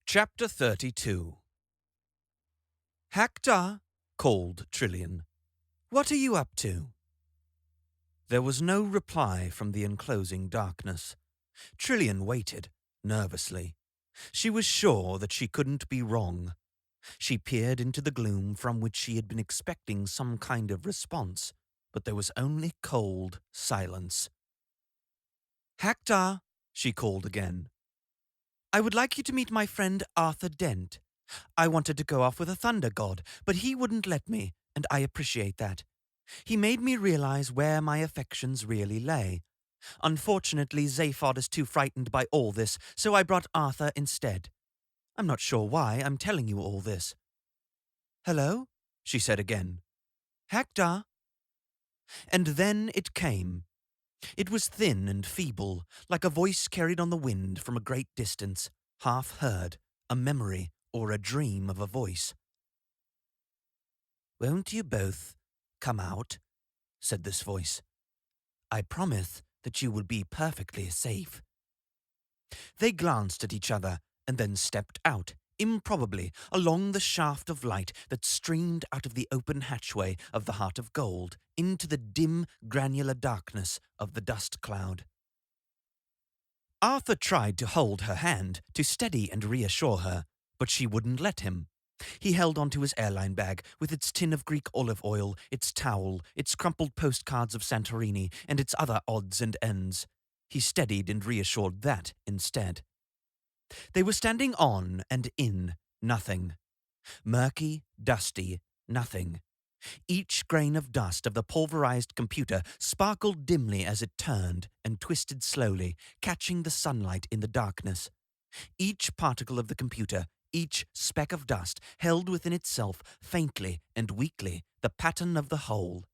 Chapter 32. "Hector," called Trillian, "what are you up to?" There was no reply from the enclosing darkness. Trillian waited, nervously. She was sure that she couldn't be wrong. She peered into the gloom from which she had been expecting some kind of response, but there was only cold silence. "Hector," she called again. "I would like you to meet my friend Arthur Dent. I wanted to go off with a thunder god, but he wouldn't let me, and I appreciate that. He made me realize where my affections really lay. Unfortunately, Zaphod is too frightened by all this, so I brought Arthur instead. I'm not sure why I'm telling you all this." "Hello?" she said again. "Hector?" And then it came. It was thin and feeble, like a voice carried on the wind from a great distance, half heard, a memory or a dream of a voice. "Won't you both come out?" said this voice. "I promise that you will be perfectly safe." They glanced at each other and then stepped out, improbably, along the shaft of light that streamed out of the open hatchway of the Heart of Gold into the dim, granular darkness of the dust cloud. Arthur tried to hold her hand, to steady and reassure her, but she wouldn't let him. He held onto his airline bag, with its tin of Greek olive oil, its towel, its crumpled postcards of Santorini, and its other odds and ends. He steadied and reassured that instead. They were standing on and in nothing. Murky, dusty, nothing. Each grain of dust of the pulverized computer sparkled dimly as it turned and twisted slowly, catching the sunlight in the darkness. Each particle of the computer, each speck of dust, held within itself, faintly and weakly, the pattern of the whole.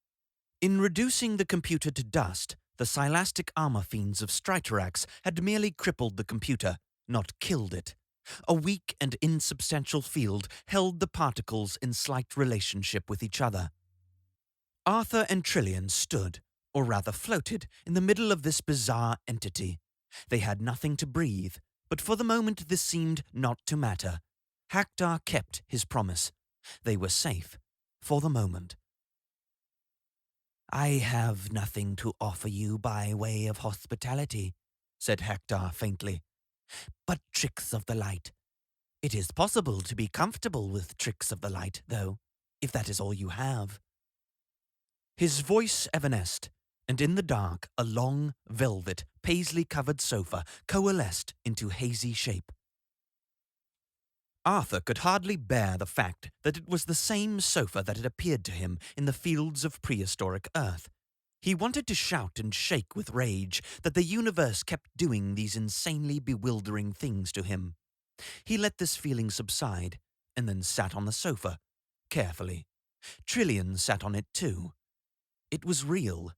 In reducing the computer to dust, the silastic armor fiends of Striterax had merely crippled the computer, not killed it. A weak and insubstantial field held the particles in slight relationship with each other. Arthur and Trillian stood, or rather floated, in the middle of this bizarre entity. They had nothing to breathe, but for the moment this seemed not to matter. Hector kept his promise. They were safe, for the moment. "I have nothing to offer you by way of hospitality," said Hector faintly, "but tricks of the light. It is possible to be comfortable with tricks of the light, though, if that is all you have." His voice evanesced, and in the dark a long, velvet, paisley-covered sofa coalesced into hazy shape. Arthur could hardly bear the fact that it was the same sofa that had appeared to him in the fields of prehistoric Earth. He wanted to shout and shake with rage that the universe kept doing these insanely bewildering things to him. He let this feeling subside, and then sat on the sofa, carefully. Trillian sat on it too. It was real.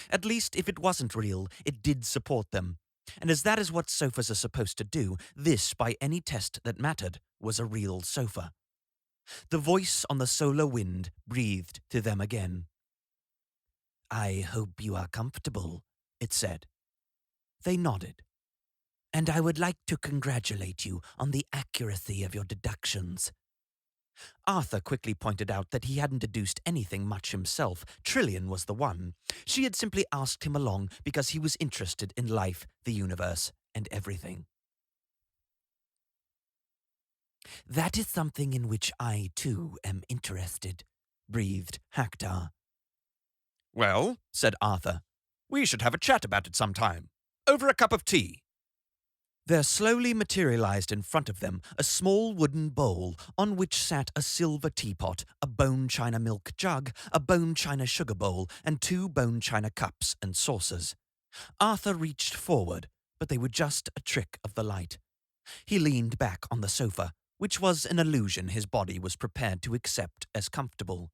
At least, if it wasn't real, it did support them. And as that is what sofas are supposed to do, this, by any test that mattered, was a real sofa. The voice on the solar wind breathed to them again. "I hope you are comfortable," it said. They nodded. "And I would like to congratulate you on the accuracy of your deductions." Arthur quickly pointed out that he hadn't deduced anything much himself. Trillian was the one. She had simply asked him along because he was interested in life, the universe, and everything. "That is something in which I, too, am interested," breathed Hector. "Well," said Arthur, "we should have a chat about it sometime. Over a cup of tea." There slowly materialized in front of them a small wooden bowl on which sat a silver teapot, a bone china milk jug, a bone china sugar bowl, and 2 bone china cups and saucers. Arthur reached forward, but they were just a trick of the light. He leaned back on the sofa, which was an illusion his body was prepared to accept as comfortable.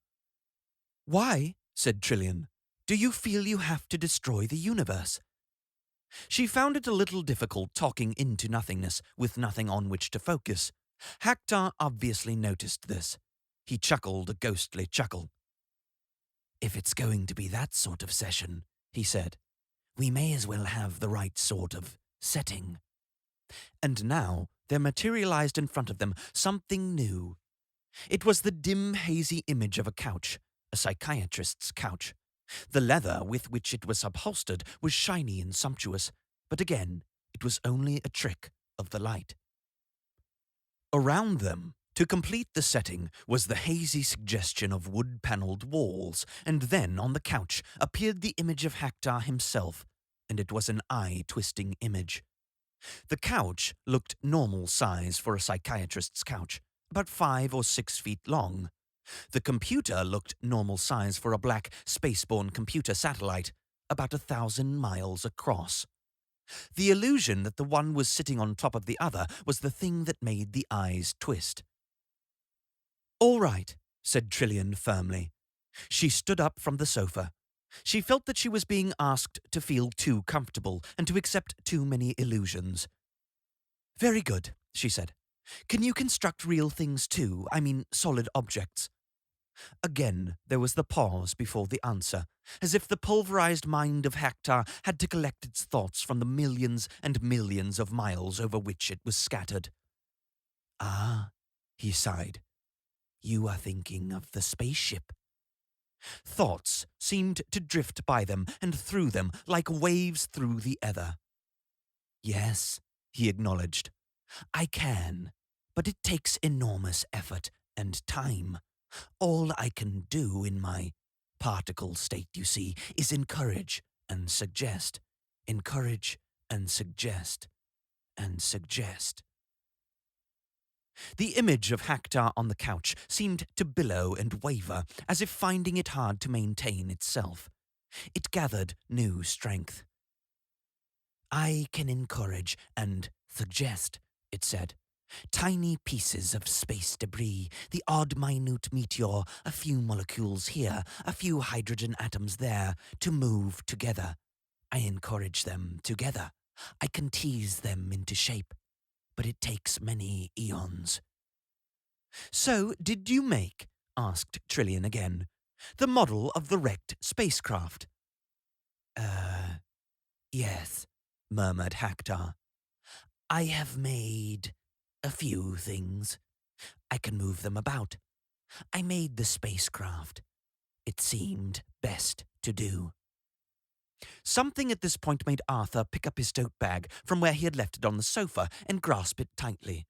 "Why," said Trillian, "do you feel you have to destroy the universe?" She found it a little difficult talking into nothingness with nothing on which to focus. Hector obviously noticed this. He chuckled a ghostly chuckle. "If it's going to be that sort of session," he said, "we may as well have the right sort of setting." And now there materialized in front of them something new. It was the dim, hazy image of a couch, a psychiatrist's couch. The leather with which it was upholstered was shiny and sumptuous, but again, it was only a trick of the light. Around them, to complete the setting, was the hazy suggestion of wood-panelled walls, and then on the couch appeared the image of Hector himself, and it was an eye-twisting image. The couch looked normal size for a psychiatrist's couch, about 5 or 6 feet long. The computer looked normal size for a black, spaceborne computer satellite, about 1,000 miles across. The illusion that the one was sitting on top of the other was the thing that made the eyes twist. "All right," said Trillian firmly. She stood up from the sofa. She felt that she was being asked to feel too comfortable and to accept too many illusions. "Very good," she said. "Can you construct real things too? I mean, solid objects?" Again, there was the pause before the answer, as if the pulverized mind of Hector had to collect its thoughts from the millions and millions of miles over which it was scattered. "Ah," he sighed. "You are thinking of the spaceship." Thoughts seemed to drift by them and through them like waves through the ether. "Yes," he acknowledged. "I can, but it takes enormous effort and time. All I can do in my particle state, you see, is encourage and suggest, encourage and suggest, and suggest." The image of Hector on the couch seemed to billow and waver, as if finding it hard to maintain itself. It gathered new strength. "I can encourage and suggest," it said. "Tiny pieces of space debris, the odd minute meteor, a few molecules here, a few hydrogen atoms there, to move together. I encourage them together. I can tease them into shape, but it takes many eons." "So, did you make," asked Trillian again, "the model of the wrecked spacecraft?" Yes," murmured Hector. "I have made a few things. I can move them about. I made the spacecraft. It seemed best to do." Something at this point made Arthur pick up his tote bag from where he had left it on the sofa and grasp it tightly.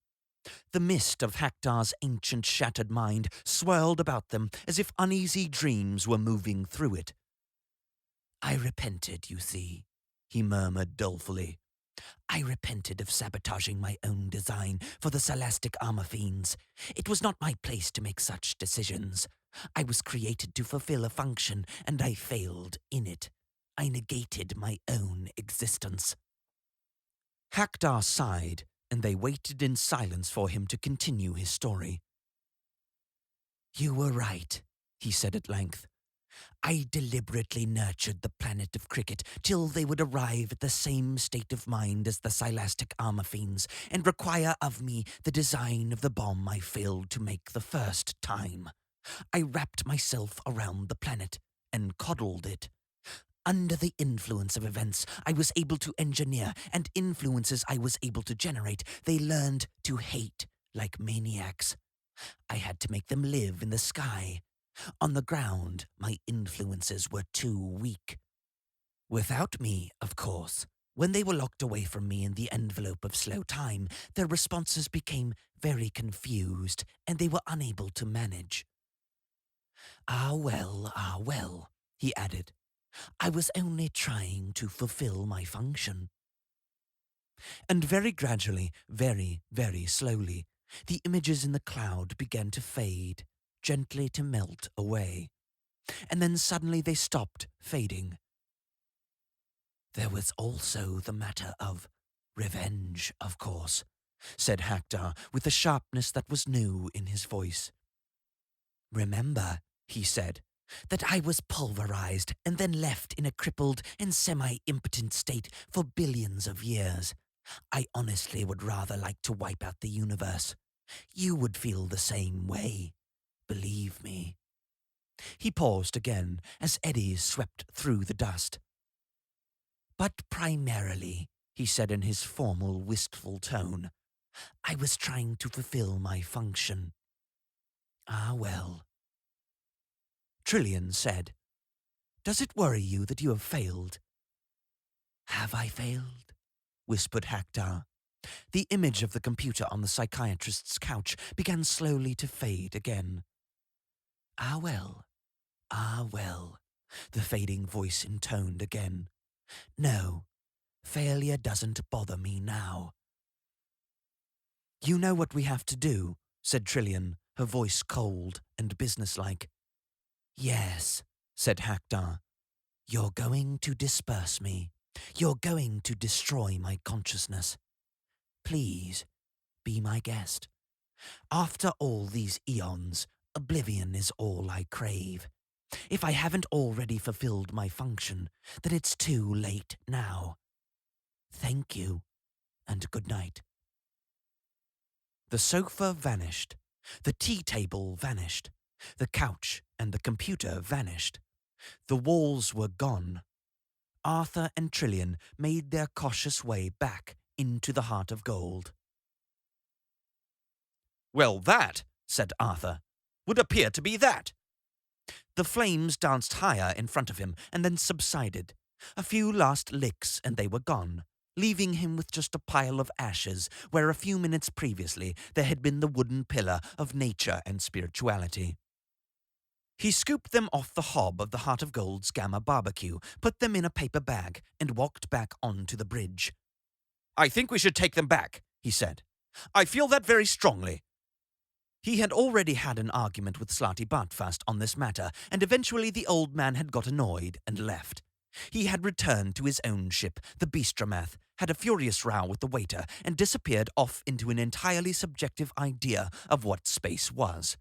The mist of Hector's ancient shattered mind swirled about them as if uneasy dreams were moving through it. "I repented, you see," he murmured dolefully. "I repented of sabotaging my own design for the Scholastic armor fiends. It was not my place to make such decisions. I was created to fulfill a function, and I failed in it. I negated my own existence." Hector sighed, and they waited in silence for him to continue his story. "You were right," he said at length. "I deliberately nurtured the planet of cricket till they would arrive at the same state of mind as the Scholastic armor fiends and require of me the design of the bomb I failed to make the first time. I wrapped myself around the planet and coddled it. Under the influence of events I was able to engineer and influences I was able to generate, they learned to hate like maniacs. I had to make them live in the sky. On the ground, my influences were too weak. Without me, of course, when they were locked away from me in the envelope of slow time, their responses became very confused, and they were unable to manage." Ah well, he added. "I was only trying to fulfill my function." And very gradually, very, very slowly, the images in the cloud began to fade, gently to melt away. And then suddenly they stopped fading. "There was also the matter of revenge, of course," said Hector with a sharpness that was new in his voice. "Remember," he said, "that I was pulverized and then left in a crippled and semi-impotent state for billions of years. I honestly would rather like to wipe out the universe. You would feel the same way. Believe me." He paused again as eddies swept through the dust. "But primarily," he said in his formal, wistful tone, I was trying to fulfill my function. Ah, well. Trillian said, Does it worry you that you have failed? Have I failed? Whispered Haktar. The image of the computer on the psychiatrist's couch began slowly to fade again. Ah, well. Ah, well. The fading voice intoned again. No, failure doesn't bother me now. You know what we have to do, said Trillian, her voice cold and businesslike. Yes, said Haktar. You're going to disperse me. You're going to destroy my consciousness. Please, be my guest. After all these eons, oblivion is all I crave. If I haven't already fulfilled my function, then it's too late now. Thank you, and good night. The sofa vanished. The tea table vanished. The couch and the computer vanished. The walls were gone. Arthur and Trillian made their cautious way back into the Heart of Gold. Well, that, said Arthur, would appear to be that. The flames danced higher in front of him and then subsided. A few last licks and they were gone, leaving him with just a pile of ashes where a few minutes previously there had been the wooden pillar of nature and spirituality. He scooped them off the hob of the Heart of Gold's Gamma barbecue, put them in a paper bag, and walked back onto the bridge. I think we should take them back, he said. I feel that very strongly. He had already had an argument with Slarty Bartfast on this matter, and eventually the old man had got annoyed and left. He had returned to his own ship, the Beastramath, had a furious row with the waiter, and disappeared off into an entirely subjective idea of what space was.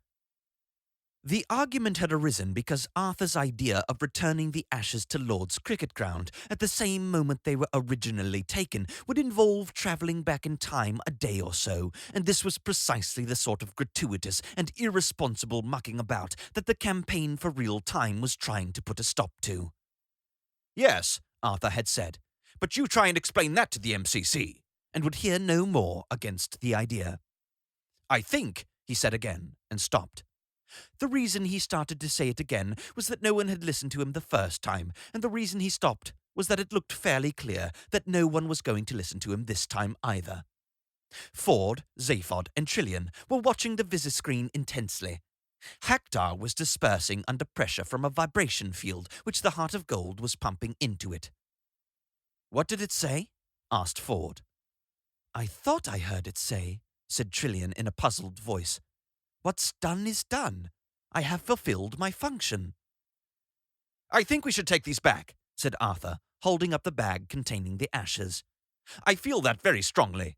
The argument had arisen because Arthur's idea of returning the ashes to Lord's cricket ground at the same moment they were originally taken would involve travelling back in time a day or so, and this was precisely the sort of gratuitous and irresponsible mucking about that the Campaign for Real Time was trying to put a stop to. Yes, Arthur had said, but you try and explain that to the MCC, and would hear no more against the idea. I think, he said again, and stopped. The reason he started to say it again was that no one had listened to him the first time, and the reason he stopped was that it looked fairly clear that no one was going to listen to him this time either. Ford, Zaphod, and Trillian were watching the visiscreen intensely. Haktar was dispersing under pressure from a vibration field which the Heart of Gold was pumping into it. "What did it say?" asked Ford. "I thought I heard it say," said Trillian in a puzzled voice. "What's done is done. I have fulfilled my function." "I think we should take these back," said Arthur, holding up the bag containing the ashes. "I feel that very strongly."